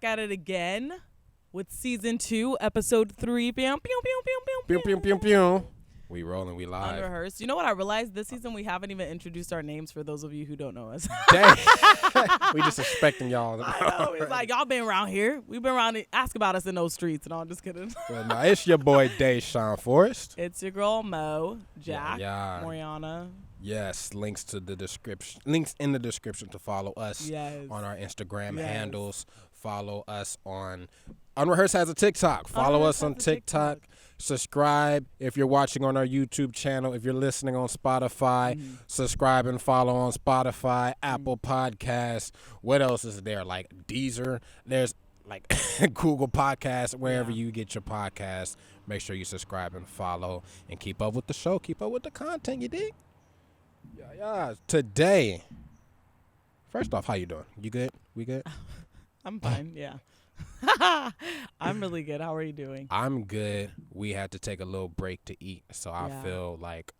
back at it again with season 2, episode 3. Pew, pew, pew, pew, pew, Pew, pew, pew, pew. We rolling, we live. Unrehearsed. You know what I realized? This season we haven't even introduced our names for those of you who don't know us. Dang. We just expecting y'all. I know. It's like, y'all been around here. We've been around. Ask about us in those streets. No, I'm just kidding. Well, no, it's your boy, DaeShawn Forrest. It's your girl, Mo, Jack, Yeah. Moriana. Yes, links in the description to follow us on our Instagram handles. Follow us on Unrehearsed has a TikTok. Follow us on TikTok. Subscribe if you're watching on our YouTube channel. If you're listening on Spotify, subscribe and follow on Spotify, Apple Podcasts. What else is there? Like Deezer. There's like Google Podcasts, wherever you get your podcasts. Make sure you subscribe and follow and keep up with the show. Keep up with the content, you dig? Yeah. Today, first off, how you doing? You good? We good? I'm fine, yeah. I'm really good. How are you doing? I'm good. We had to take a little break to eat, so I feel like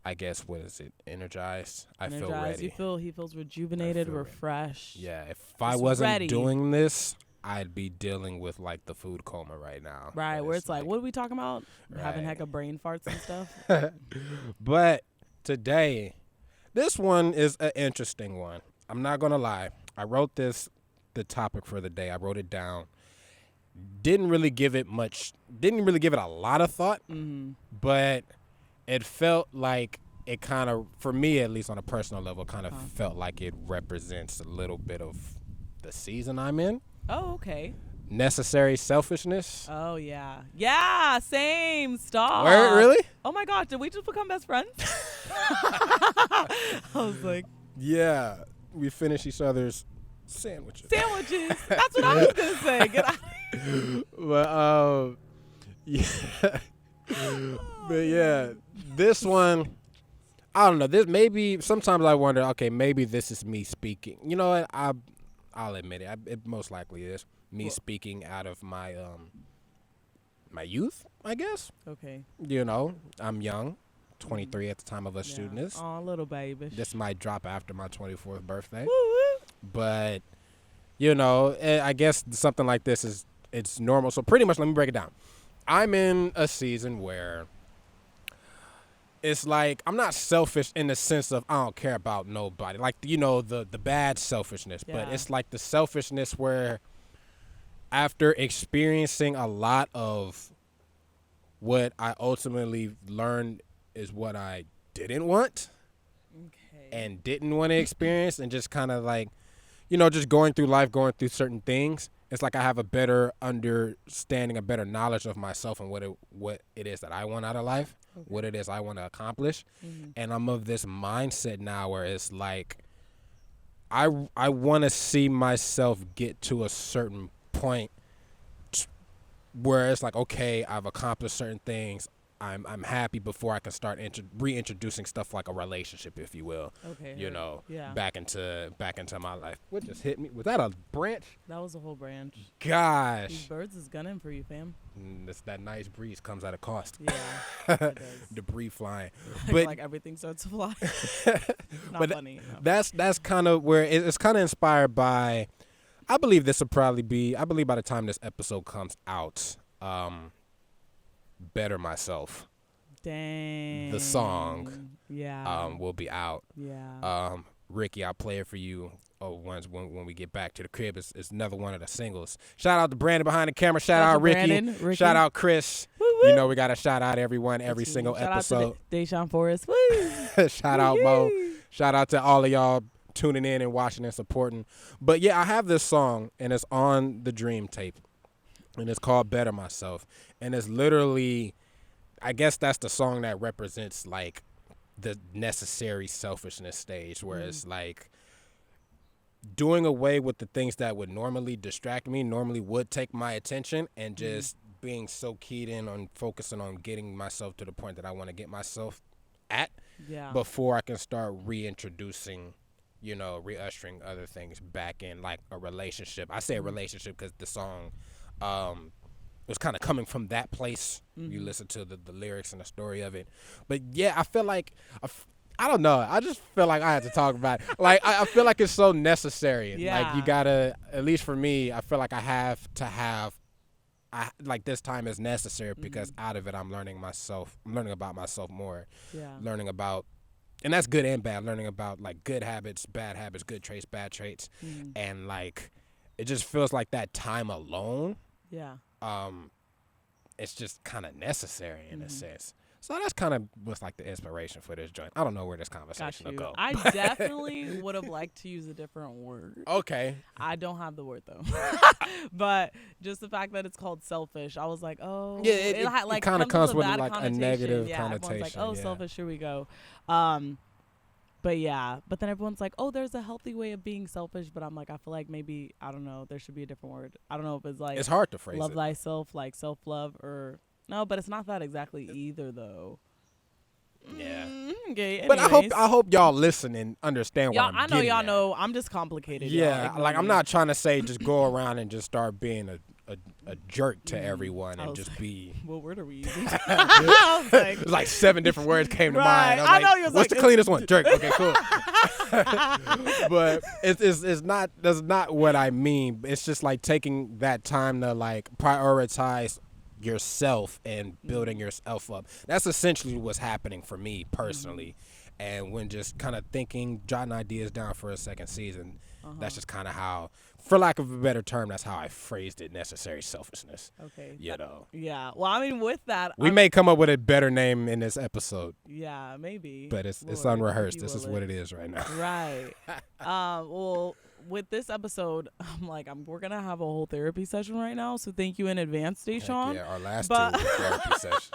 I guess, what is it? Energized. I feel ready. He feels rejuvenated, refreshed. Yeah, if I wasn't doing this, I'd be dealing with like the food coma right now. Right, where it's like, what are we talking about? Having heck of brain farts and stuff. But today, this one is an interesting one. I'm not gonna lie. I wrote the topic for the day. I wrote it down. Didn't really give it a lot of thought, but it felt like it kind of, for me at least on a personal level, kind of felt like it represents a little bit of the season I'm in. Oh, okay. Necessary selfishness. Oh, yeah. Yeah, same. Stop. Word, really? Oh, my gosh. Did we just become best friends? I was like. Yeah. We finish each other's sandwiches. That's what I was going to say. Get out. But, yeah. But, yeah. This one, I don't know. This maybe, sometimes I wonder, okay, maybe this is me speaking. You know what? I'll admit it. It most likely is me speaking out of my my youth, I guess. Okay. You know, I'm young, 23 at the time of us shooting this. Oh, little baby. This might drop after my 24th birthday. Woo-woo. But, you know, I guess something like this it's normal. So pretty much, let me break it down. I'm in a season where it's like I'm not selfish in the sense of I don't care about nobody. Like, you know, the bad selfishness. Yeah. But it's like the selfishness where after experiencing a lot of what I ultimately learned is what I didn't want and didn't want to experience, and just kind of like, you know, just going through life, going through certain things, it's like I have a better understanding, a better knowledge of myself and what it is that I want out of life, what it is I want to accomplish. And I'm of this mindset now where it's like I want to see myself get to a certain point where it's like, okay, I've accomplished certain things. I'm happy before I can start reintroducing stuff like a relationship, if you will. Okay. You know, back into my life. What just hit me? Was that a branch? That was a whole branch. Gosh. These birds is gunning for you, fam. That nice breeze comes at a cost. Yeah, it does. Debris flying. But like everything starts to fly. Not but funny. No. That's kind of where it's kind of inspired by. I believe this will probably be. I believe by the time this episode comes out, Better Myself. Dang. The song. Yeah. Will be out. Yeah. Ricky, I'll play it for you. When we get back to the crib. It's another one of the singles. Shout out to Brandon behind the camera. Shout out Ricky. Shout out Chris. Woo-woo. You know we gotta shout out everyone every single episode. Shout out to DaeShawn Forrest. Woo. Shout out Mo. Shout out to all of y'all tuning in and watching and supporting. But yeah, I have this song and it's on the Dream tape. And it's called Better Myself. And it's literally, I guess that's the song that represents like the necessary selfishness stage, where it's like doing away with the things that would normally distract me, normally would take my attention, and just being so keyed in on focusing on getting myself to the point that I want to get myself at before I can start reintroducing, you know, re-ushering other things back in, like a relationship. I say a relationship because the song was kind of coming from that place. You listen to the lyrics and the story of it. But yeah, I feel like I don't know. I just feel like I had to talk about it. Like, I feel like it's so necessary. Yeah. Like, you gotta, at least for me, I feel like I have to have, like, this time is necessary because out of it, I'm learning about myself more. Yeah. Learning about, and that's good and bad, learning about, like, good habits, good traits, bad traits. And, like, it just feels like that time alone, Yeah. it's just kind of necessary in a sense. So that's kind of what's like the inspiration for this joint. I don't know where this conversation will go. I definitely would have liked to use a different word. Okay. I don't have the word though. But just the fact that it's called selfish, I was like, oh. Yeah, it like, kind of comes with bad like a connotation. negative yeah, connotation. Everyone's like, oh, yeah. selfish, here we go. But yeah, but then everyone's like, oh, there's a healthy way of being selfish. But I'm like, I feel like maybe, I don't know, there should be a different word. I don't know if it's like. It's hard to phrase love it. thyself, like self-love or. No, but it's not that exactly either though. Yeah. Okay, but anyways. I hope y'all listen and understand what I know getting y'all at. know I'm just complicated. Yeah, y'all. like I'm Ignore me. not trying to say just go around and just start being a jerk to everyone and just be. What word are we using? I was like, It's like 7 different words came to Right. mind. I I'm know like, you was what's like, the cleanest one? Jerk. Okay, cool. But it's not. That's not what I mean. It's just like taking that time to like prioritize yourself and building yourself up. That's essentially what's happening for me personally. And when just kind of jotting ideas down for a second season, that's just kind of how, for lack of a better term, that's how I phrased it. Necessary selfishness. Okay. You know. Yeah. Well, I mean, with that, We may come up with a better name in this episode, Yeah, maybe. but it's Lord, unrehearsed. if This you is will what it is right now. Right. Well, with this episode, I'm like, we're gonna have a whole therapy session right now. So thank you in advance, DaeShawn. Yeah, our last But- 2 therapy sessions.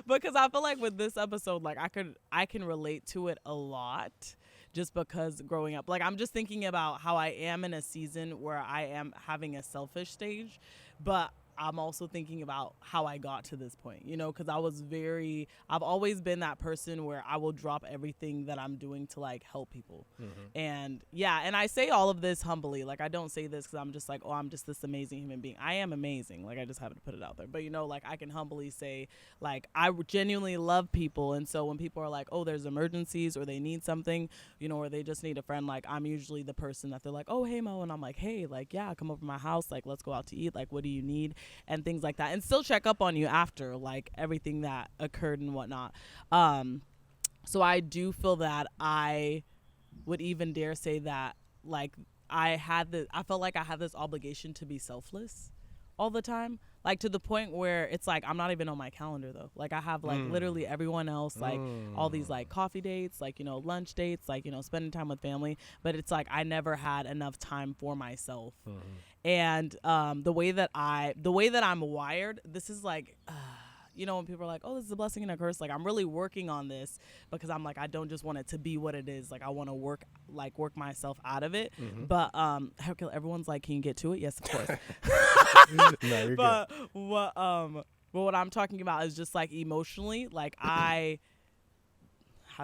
Because I feel like with this episode, like I can relate to it a lot. Just because growing up, like I'm just thinking about how I am in a season where I am having a selfish stage, but I'm also thinking about how I got to this point, you know, because I've always been that person where I will drop everything that I'm doing to like help people. And yeah, and I say all of this humbly. Like I don't say this because I'm just like, oh, I'm just this amazing human being. I am amazing. Like I just haven't put it out there. But you know, like I can humbly say, like I genuinely love people. And so when people are like, oh, there's emergencies or they need something, you know, or they just need a friend, like I'm usually the person that they're like, oh, hey, Mo. And I'm like, hey, like, yeah, come over to my house. Like, let's go out to eat. Like, what do you need? And things like that, and still check up on you after like everything that occurred and whatnot. So I do feel that I would even dare say that like I felt like I had this obligation to be selfless all the time, like to the point where it's like I'm not even on my calendar though. Like I have like literally everyone else, like all these like coffee dates, like, you know, lunch dates, like, you know, spending time with family, but it's like I never had enough time for myself. And the way that I'm wired, this is like you know, when people are like, oh, this is a blessing and a curse, like I'm really working on this because I'm like, I don't just want it to be what it is. Like I want to work myself out of it. But everyone's like, can you get to it? Yes, of course. No, you're But what I'm talking about is just like emotionally, like how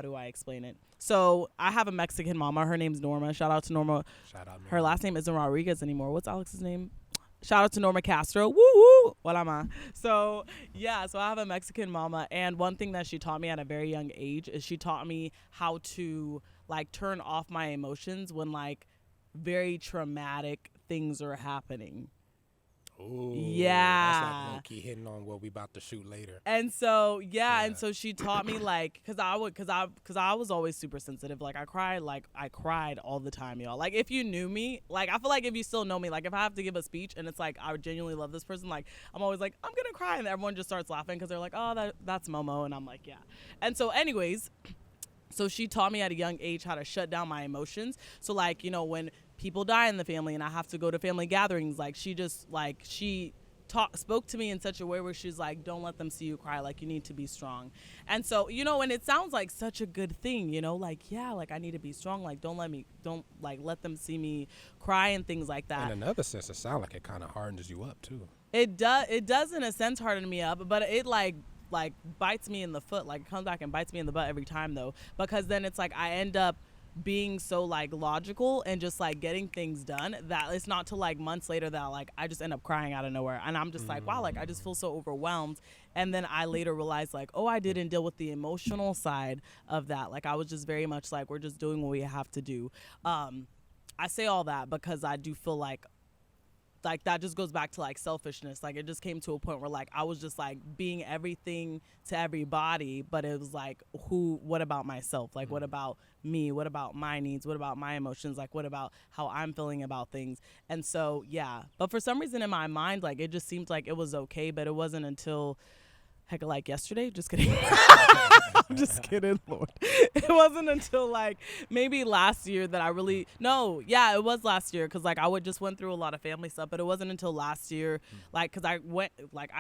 do I explain it? So I have a Mexican mama. Her name's Norma. Shout out to Norma. Shout out, Her last name isn't Rodriguez anymore. What's Alex's name? Shout out to Norma Castro. Woo woo. What am I? So yeah, so I have a Mexican mama, and one thing that she taught me at a very young age is she taught me how to like turn off my emotions when like very traumatic things are happening. Ooh, Yeah. That's like low-key hitting on what we about to shoot later. And so and so she taught me like cuz I was always super sensitive. Like I cried all the time, y'all. Like if you knew me, like I feel like if you still know me, like if I have to give a speech and it's like I genuinely love this person, like I'm always like I'm going to cry, and everyone just starts laughing cuz they're like, "Oh, that's Momo." And I'm like, "Yeah." And so anyways, so she taught me at a young age how to shut down my emotions. So like, you know, when people die in the family and I have to go to family gatherings, like she spoke to me in such a way where she's like, don't let them see you cry, like you need to be strong. And so, you know, and it sounds like such a good thing, you know, like, yeah, like I need to be strong, like don't let them see me cry and things like that. In another sense, it sounds like it kind of hardens you up too. It does in a sense harden me up, but it like bites me in the foot, like it comes back and bites me in the butt every time though, because then it's like I end up being so like logical and just like getting things done that it's not till like months later that like I just end up crying out of nowhere, and I'm just like, wow, like I just feel so overwhelmed. And then I later realized like, oh, I didn't deal with the emotional side of that. Like I was just very much like, we're just doing what we have to do. I say all that because I do feel like that just goes back to like selfishness. Like it just came to a point where like I was just like being everything to everybody, but it was like, what about myself? Like what about me? What about my needs? What about my emotions? Like what about how I'm feeling about things? And so yeah, but for some reason in my mind, like it just seemed like it was okay, but it wasn't until like yesterday. Just kidding. I'm just kidding, Lord. It wasn't until like maybe last year that I really it was last year, because like I just went through a lot of family stuff, but it wasn't until last year like because I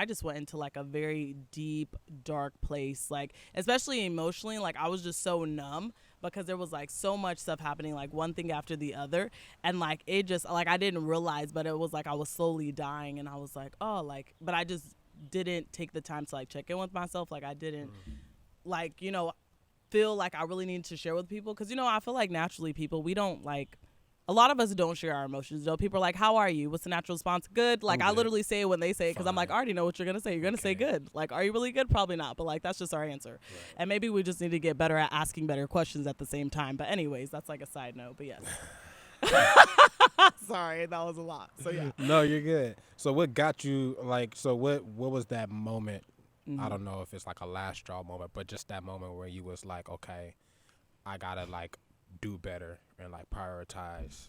just went into like a very deep dark place, like especially emotionally. Like I was just so numb because there was like so much stuff happening, like one thing after the other, and like it just like I didn't realize, but it was like I was slowly dying, and I was like, oh, like, but I just didn't take the time to like check in with myself. Like I didn't like, feel like I really needed to share with people, because I feel like naturally people, we don't like, a lot of us don't share our emotions. People are like, how are you? What's the natural response? Good. Like I literally say it when they say it, because I'm like, I already know what you're gonna say. You're gonna say good. Like, are you really good? Probably not, but like that's just our answer. Right. And maybe we just need to get better at asking better questions at the same time. But anyways, that's like a side note. But yes. Sorry, that was a lot. So yeah. No, you're good. So what got you like? So what was that moment? I don't know if it's like a last straw moment, but just that moment where you was like, okay, I gotta like do better and like prioritize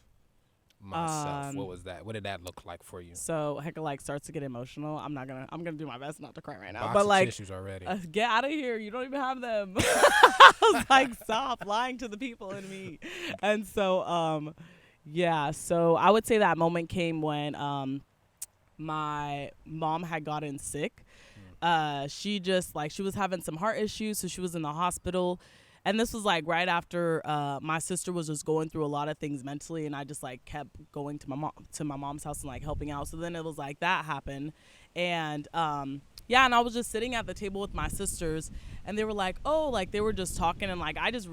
myself. What was that? What did that look like for you? So like starts to get emotional. I'm gonna do my best not to cry right now. Box but of like tissues already. Get out of here. You don't even have them. I was like, stop lying to the people in me. And so yeah, so I would say that moment came when my mom had gotten sick. She just like, she was having some heart issues, so she was in the hospital. And this was like right after my sister was just going through a lot of things mentally, and I just like kept going to my mom's house and like helping out. So then it was like that happened, and yeah, and I was just sitting at the table with my sisters, and they were like, oh, like they were just talking, and like I just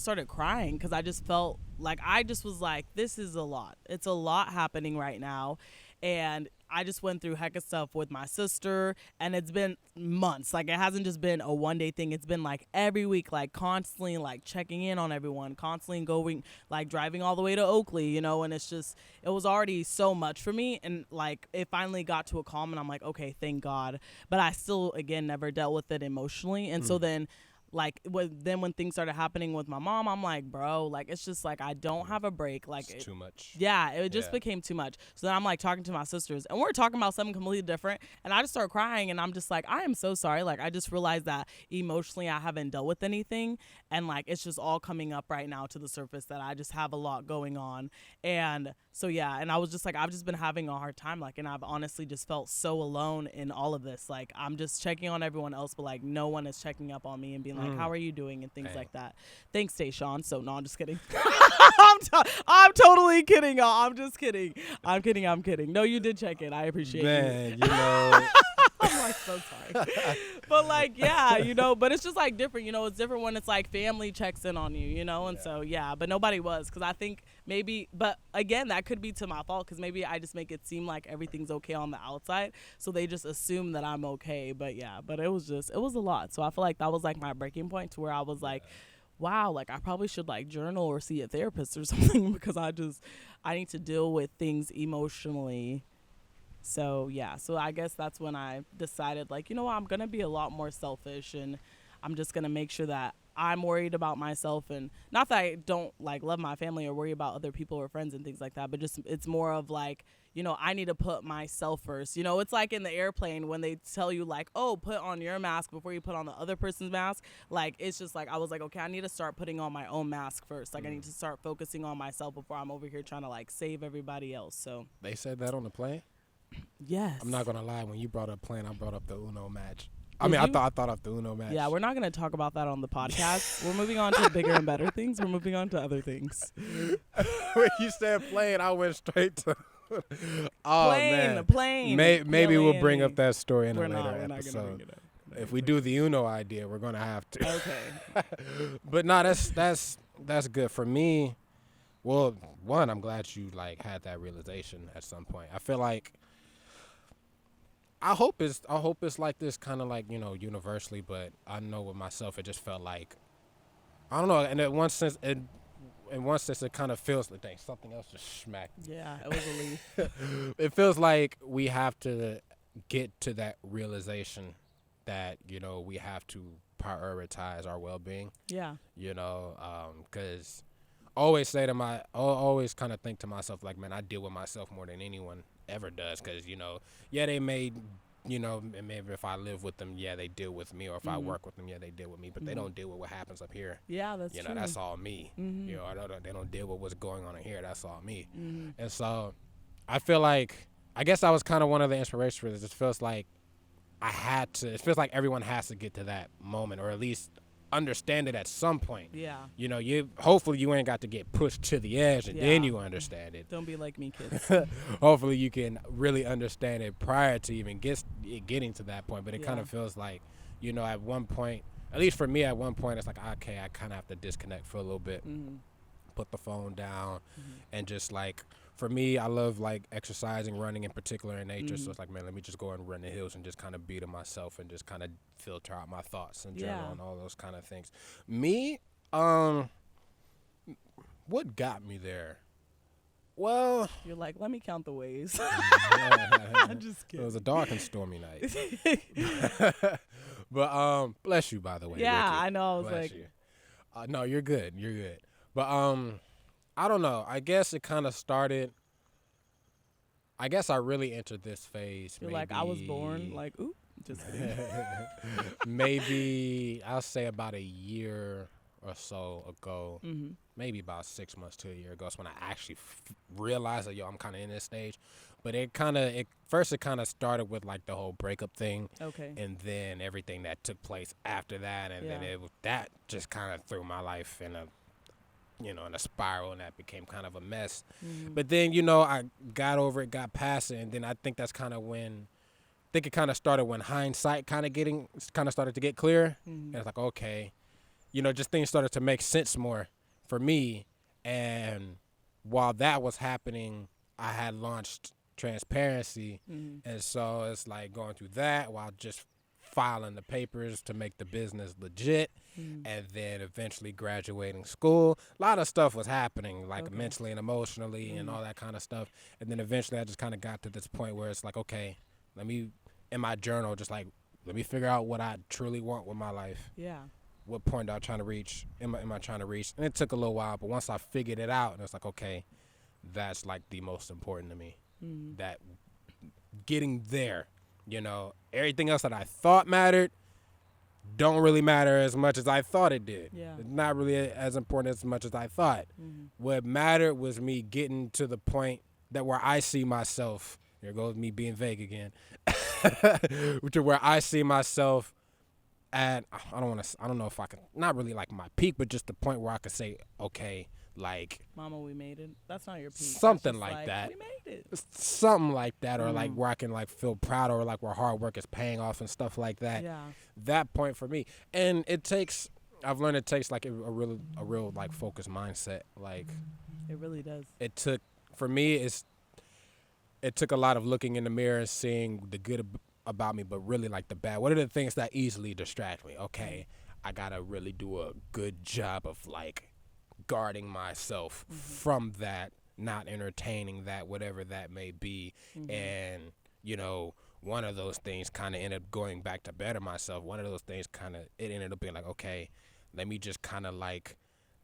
started crying, because I just felt like I just was like, this is a lot. It's a lot happening right now. And I just went through heck of stuff with my sister, and it's been months. Like it hasn't just been a one-day thing. It's been like every week, like constantly like checking in on everyone, constantly going, like driving all the way to Oakley, and it's just, it was already so much for me. And like it finally got to a calm, and I'm like, okay, thank God. But I still, again, never dealt with it emotionally. And so then like when things started happening with my mom, I'm like, bro, like it's just like I don't have a break. Like it's too much. Yeah, it just became too much. So then I'm like talking to my sisters, and we're talking about something completely different, and I just start crying, and I'm just like, I am so sorry. Like I just realized that emotionally I haven't dealt with anything, and like it's just all coming up right now to the surface that I just have a lot going on. And so yeah, and I was just like, I've just been having a hard time, like, and I've honestly just felt so alone in all of this. Like I'm just checking on everyone else, but like no one is checking up on me and being like, how are you doing, and things like that. Thanks, DaeShawn. So no, I'm just kidding. I'm totally kidding, y'all. I'm just kidding. I'm kidding. No, you did check in. I appreciate it. I'm like so sorry. But like, yeah, but it's just like different, it's different when it's like family checks in on you, and so yeah, but nobody was, because I think maybe, but again, that could be to my fault, because maybe I just make it seem like everything's okay on the outside, so they just assume that I'm okay. But yeah, but it was a lot. So I feel like that was like my breaking point, to where I was like, wow, like I probably should like journal or see a therapist or something, because I need to deal with things emotionally. So yeah, so I guess that's when I decided, like, I'm gonna be a lot more selfish, and I'm just gonna make sure that I'm worried about myself, and not that I don't like love my family or worry about other people or friends and things like that, but just it's more of like, I need to put myself first. It's like in the airplane when they tell you like, oh, put on your mask before you put on the other person's mask. Like it's just like I was like, okay, I need to start putting on my own mask first. Like I need to start focusing on myself before I'm over here trying to like save everybody else. So they said that on the plane? Yes. I'm not gonna lie. When you brought up plane, I brought up the Uno match. I thought of the Uno match. Yeah, we're not going to talk about that on the podcast. We're moving on to bigger and better things. We're moving on to other things. When you said plane, I went straight to plane. Maybe we'll bring up that story in a later episode. Not gonna bring it up. If we do the Uno idea, we're gonna have to. Okay. But no, that's That's good for me. Well, one, I'm glad you like had that realization at some point. I feel like I hope it's like this kind of like, universally, but I know with myself it just felt like I don't know, and in one sense it kind of feels like dang, something else just smacked me. Yeah, it was a leaf. It feels like we have to get to that realization that, we have to prioritize our well-being, Yeah. because always kind of think to myself like, man, I deal with myself more than anyone ever does, because yeah, they may, and maybe if I live with them, yeah, they deal with me, or if I work with them, yeah, they deal with me, but they don't deal with what happens up here. Yeah, that's true. That's all me. They don't deal with what's going on in here. That's all me. And so I feel like, I guess I was kind of one of the inspirations for this. It feels like it feels like everyone has to get to that moment, or at least understand it at some point. Yeah. Hopefully you ain't got to get pushed to the edge and then Yeah. you understand it. Don't be like me, kids. Hopefully you can really understand it prior to even getting to that point. But it kind Yeah. of feels like, at one point, at least for me, at one point, it's like, okay, I kind of have to disconnect for a little bit, put the phone down, and just like, for me, I love like exercising, running in particular in nature. So it's like, man, let me just go and run the hills and just kind of be to myself and just kind of filter out my thoughts and journal and all those kind of things. Me, what got me there? Well, You're like, let me count the ways. I'm I'm just it kidding. was a dark and stormy night. But bless you, by the way. Yeah, Ricky. I know. I was Bless like, you. No, you're good. You're good. But I don't know. I guess it kind of started. I guess I really entered this phase. you're like, I was born. Like, oop. Just kidding. Maybe I'll say about a year or so ago. Maybe about 6 months to a year ago. Is when I actually realized that I'm kind of in this stage. But first it kind of started with like the whole breakup thing. Okay. And then everything that took place after that, and then that just kind of threw my life in a spiral, and that became kind of a mess. But then, I got over it, got past it, and then I think that's kind of when, it kind of started when hindsight kind of started to get clear. And it's like, okay, just things started to make sense more for me. And while that was happening, I had launched Transparency. And so it's like going through that while just filing the papers to make the business legit, and then eventually graduating school. A lot of stuff was happening, like mentally and emotionally and all that kind of stuff. And then eventually I just kind of got to this point where it's like, okay, let me, in my journal, just like, let me figure out what I truly want with my life. Yeah. What point am I trying to reach? Am I trying to reach? And it took a little while, but once I figured it out, and it's like, okay, that's like the most important to me. That getting there, everything else that I thought mattered don't really matter as much as I thought it did. Yeah. It's not really as important as much as I thought. What mattered was me getting to the point that where I see myself, here goes me being vague again, to where I see myself at, I don't know if I can, not really like my peak, but just the point where I could say, okay, like, Mama, we made it. That's not your peak. That's something just like that. We made it. Something like that, or like where I can like feel proud, or like where hard work is paying off and stuff like that. Yeah. That point for me, and I've learned it takes like a real like focused mindset. Like, It really does. it took, for me, it took a lot of looking in the mirror and seeing the good about me, but really like the bad. What are the things that easily distract me? Okay, I gotta really do a good job of like guarding myself from that, not entertaining that, whatever that may be. And one of those things kind of ended up going back to better myself. One of those things it ended up being like, okay, let me just kind of like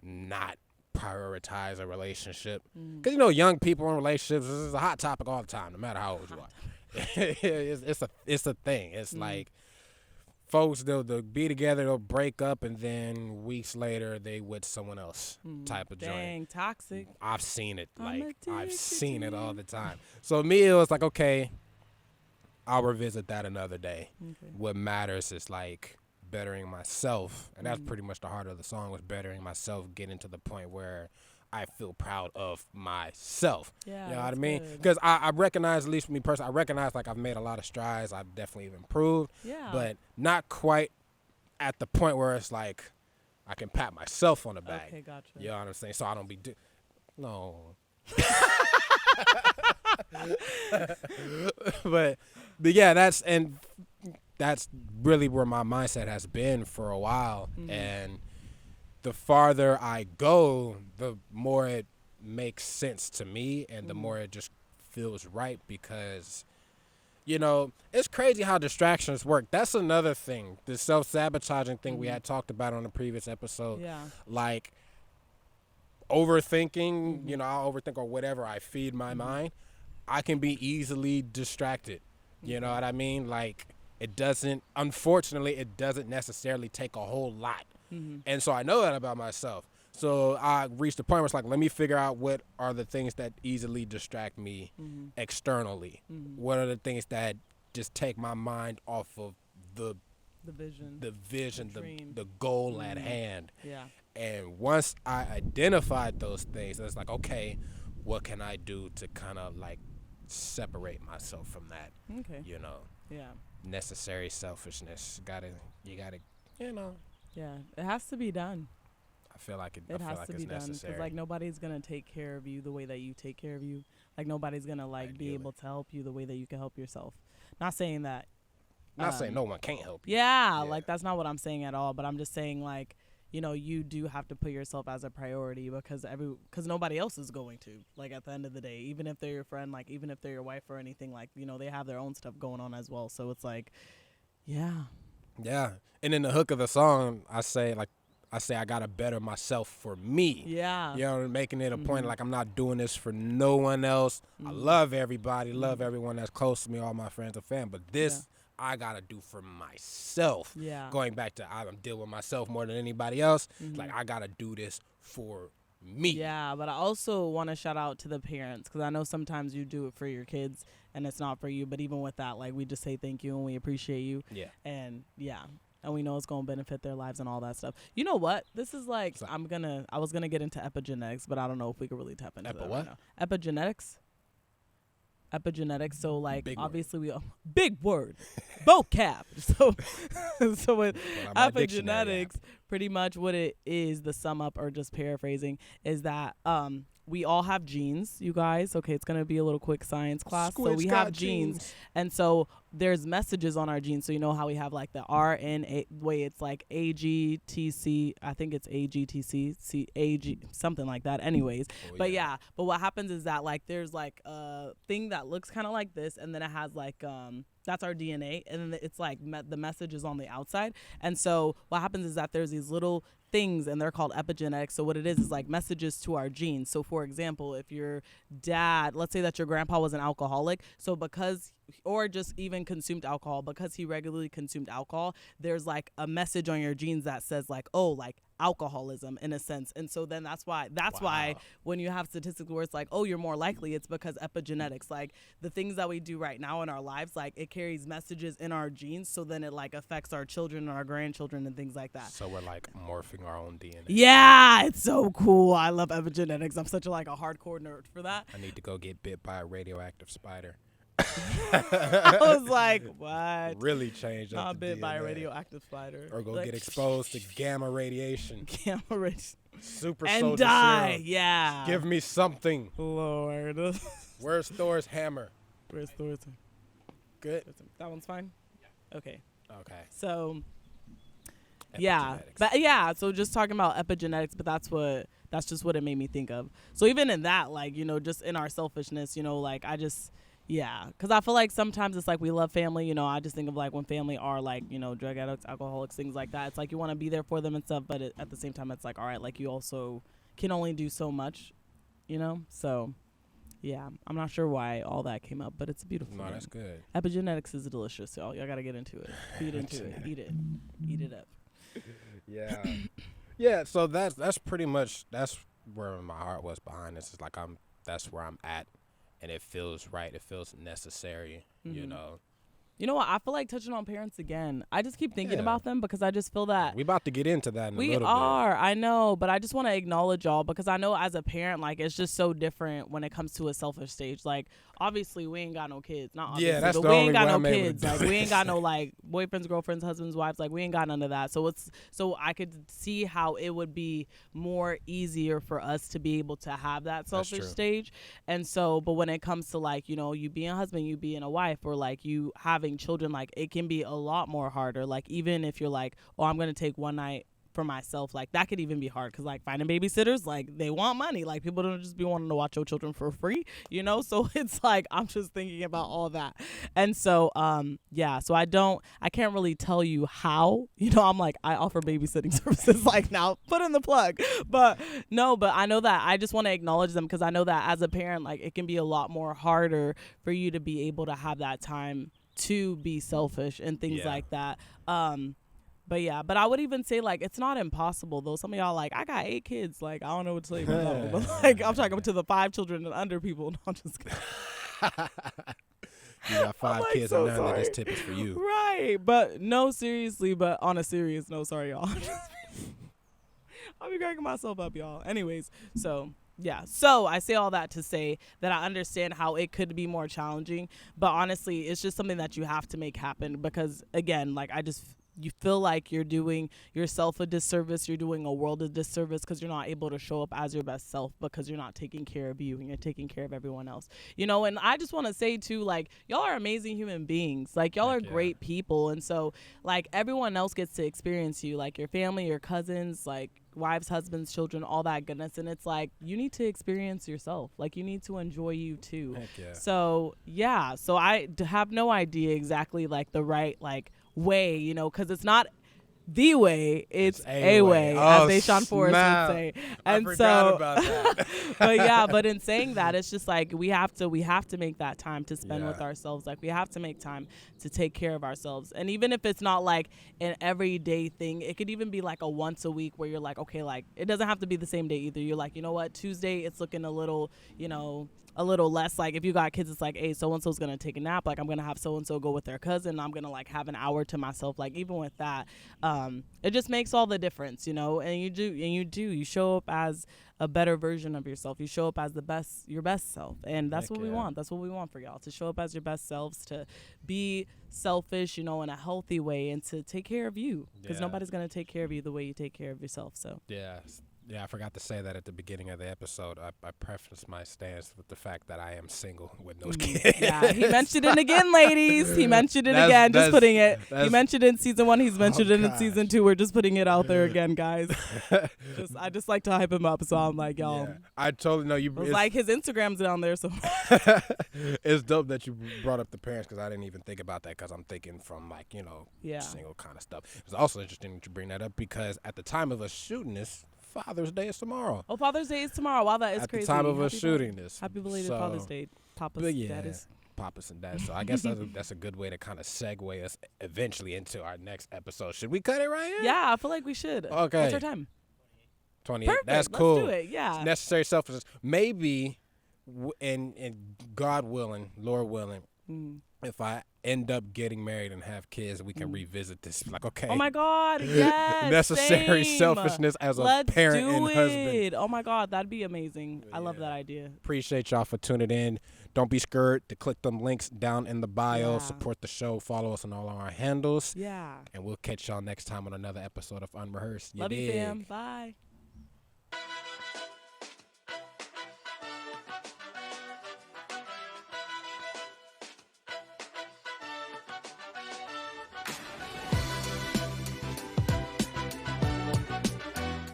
not prioritize a relationship, because young people in relationships, this is a hot topic all the time, no matter how old you are. it's a thing. It's like, folks, they'll be together, they'll break up, and then weeks later they with someone else, type of joint. Dang, toxic. I've seen it. I'm Like, I've addicted seen to it all you. the time. So me, it was like, okay, I'll revisit that another day. Okay. What matters is like bettering myself, and that's pretty much the heart of the song, was bettering myself, getting to the point where I feel proud of myself. Yeah, You know what I that's mean? good. Because I recognize, at least for me personally, I recognize like I've made a lot of strides. I've definitely improved, Yeah. but not quite at the point where it's like, I can pat myself on the back. Okay, gotcha. You know what I'm saying? So I don't be no. but yeah, that's really where my mindset has been for a while. And the farther I go, the more it makes sense to me, and the more it just feels right, because it's crazy how distractions work. That's another thing, the self-sabotaging thing we had talked about on the previous episode. Yeah. Like overthinking, I'll overthink or whatever, I feed my mind. I can be easily distracted. You know what I mean? Like unfortunately, it doesn't necessarily take a whole lot. And so I know that about myself. So I reached a point where it's like, let me figure out what are the things that easily distract me externally. What are the things that just take my mind off of the vision, the goal at hand. Yeah. And once I identified those things, it's like, okay, what can I do to kind of like separate myself from that? Okay. Yeah. Necessary selfishness. You gotta. Yeah, it has to be done. I feel like it has to be done, because like nobody's gonna take care of you the way that you take care of you. Like nobody's gonna be able to help you the way that you can help yourself. Not saying that. Not saying no one can't help you. Yeah, like that's not what I'm saying at all. But I'm just saying like, you do have to put yourself as a priority, because nobody else is going to. Like at the end of the day, even if they're your friend, like even if they're your wife or anything, like they have their own stuff going on as well. So it's like, yeah. Yeah, and in the hook of the song, I say I gotta better myself for me. Yeah. Making it a point like I'm not doing this for no one else. I love everybody, love everyone that's close to me, all my friends and family. But this I gotta do for myself. Yeah. Going back to I'm dealing with myself more than anybody else. Like I gotta do this for me. Yeah, but I also want to shout out to the parents, because I know sometimes you do it for your kids and it's not for you. But even with that, like we just say thank you and we appreciate you. Yeah. And and we know it's going to benefit their lives and all that stuff. You know what? This is like, I was going to get into epigenetics, but I don't know if we could really tap into that right now. Epigenetics. So like big obviously big word vocab. So with epigenetics, pretty much what it is, the sum up or just paraphrasing, is that we all have genes, you guys. Okay, it's gonna be a little quick science class. So we have genes, and so there's messages on our genes. So you know how we have like the RNA way, it's like AGTC, I think it's AGTC, AG, something like that. Anyways, but what happens is that like there's like a thing that looks kind of like this, and then it has like that's our DNA, and then it's like the message is on the outside. And so what happens is that there's these little things, and they're called epigenetics. So what it is like messages to our genes. So for example, if your dad, let's say that your grandpa was an alcoholic, so or just even consumed alcohol, because he regularly consumed alcohol, there's like a message on your genes that says like, oh, like alcoholism in a sense. And so then that's why when you have statistics where it's like, oh, you're more likely, it's because epigenetics, like the things that we do right now in our lives, like it carries messages in our genes, so then it like affects our children and our grandchildren and things like that. So we're like morphing our own DNA. Yeah, it's so cool. I love epigenetics. I'm such a hardcore nerd for that. I need to go get bit by a radioactive spider. I was like, what? Really changed up. Not bit by a radioactive spider. Or go get exposed to gamma radiation. Super and soldier die. serum. Yeah. Give me something. Lord. Where's Thor's hammer? Where's Thor's? Good. That one's fine. Okay. So. Yeah, but so just talking about epigenetics, but that's just what it made me think of. So even in that, like, just in our selfishness, like because I feel like sometimes it's like we love family, I just think of like when family are like, drug addicts, alcoholics, things like that. It's like you want to be there for them and stuff, but at the same time, it's like, all right, like you also can only do so much, so. Yeah, I'm not sure why all that came up, but it's beautiful. No, that's good. Epigenetics is delicious, y'all. Y'all got to get into it. Feed into it. Eat it. Eat it up. Yeah, so that's pretty much, that's where my heart was behind this. It's like that's where I'm at, and it feels right. It feels necessary, You know what? I feel like touching on parents again. I just keep thinking Yeah. about them because I just feel that We about to get into that in a we little are. I know, but I just want to acknowledge y'all because I know as a parent, like it's just so different when it comes to a selfish stage. Like obviously we ain't got no kids, not obviously, that's but the we only ain't got way no I'm able to kids. do Like we ain't got this. no like boyfriends, girlfriends, husbands, wives. Like we ain't got none of that. So I could see how it would be more easier for us to be able to have that selfish true. stage. And so, but when it comes to like you being a husband, you being a wife, or like you having children, like it can be a lot more harder. Like even if you're like, oh, I'm gonna take one night for myself, like that could even be hard because like finding babysitters, like they want money. Like people don't just be wanting to watch your children for free, so it's like I'm just thinking about all that. And so so I can't really tell you how. I'm like, I offer babysitting services, like now put in the plug. But I know that I just want to acknowledge them because I know that as a parent, like it can be a lot more harder for you to be able to have that time to be selfish and things like that. But I would even say like it's not impossible though. Some of y'all like, I got 8 kids, like I don't know what to tell you about that. But like I'm talking to the 5 children and under people. No, I'm just kidding. You got 5 like, kids so and none of this sorry. tip is for you. Right, but no, seriously, but on a serious note, sorry y'all. I'll be cracking myself up, y'all. Anyways, so I say all that to say that I understand how it could be more challenging, but honestly, it's just something that you have to make happen because, again, like you feel like you're doing yourself a disservice, you're doing a world a disservice because you're not able to show up as your best self because you're not taking care of you and you're taking care of everyone else. And I just want to say too, like, y'all are amazing human beings. Like, y'all are great people. And so, like, everyone else gets to experience you, like your family, your cousins, like wives, husbands, children, all that goodness. And it's like, you need to experience yourself. Like, you need to enjoy you too. Heck yeah. So I have no idea exactly like the right like way, because it's not the way, it's a way, as DaeShawn Forrest would say. And I forgot about that. but in saying that, it's just like we have to make that time to spend with ourselves. Like we have to make time to take care of ourselves. And even if it's not like an everyday thing, it could even be like a once a week where you're like, okay, like it doesn't have to be the same day either. You're like, you know what, Tuesday it's looking a little, a little less, like if you got kids, it's like, hey, so-and-so's gonna take a nap, like I'm gonna have so-and-so go with their cousin, I'm gonna like have an hour to myself. Like even with that, it just makes all the difference, and you show up as a better version of yourself. You show up as your best self, and that's what we want. That's what we want for y'all, to show up as your best selves, to be selfish, in a healthy way, and to take care of you, because nobody's gonna take care of you the way you take care of yourself. So Yeah, I forgot to say that at the beginning of the episode. I prefaced my stance with the fact that I am single with no kids. Yeah, he mentioned it again, ladies. He mentioned it again. Just putting it. He mentioned it in season 1. He's mentioned it in season 2. We're just putting it out there again, guys. I just like to hype him up, so I'm like, y'all. Yeah, I totally know you. It's like his Instagram's down there, so. It's dope that you brought up the parents because I didn't even think about that because I'm thinking from like single kind of stuff. It's also interesting that you bring that up because at the time of us shooting this, Father's Day is tomorrow. Oh, Father's Day is tomorrow. Wow, that is crazy. At the time of us shooting this. Happy belated Father's Day, Papas, Daddies. Papas and Dads. So I guess that's a good way to kind of segue us eventually into our next episode. Should we cut it right here? Yeah, I feel like we should. Okay. What's our time? 28. Perfect. That's cool. Let's do it. Yeah. Necessary selfishness. Maybe, and God willing, Lord willing, if I end up getting married and have kids, we can revisit this. Like, okay. Oh my God, yes. Necessary same. selfishness as a parent and husband. Oh my God, that'd be amazing. I love that idea. Appreciate y'all for tuning in. Don't be scared to click them links down in the bio. Yeah. Support the show. Follow us on all our handles. Yeah. And we'll catch y'all next time on another episode of Unrehearsed. Love you, fam. Bye.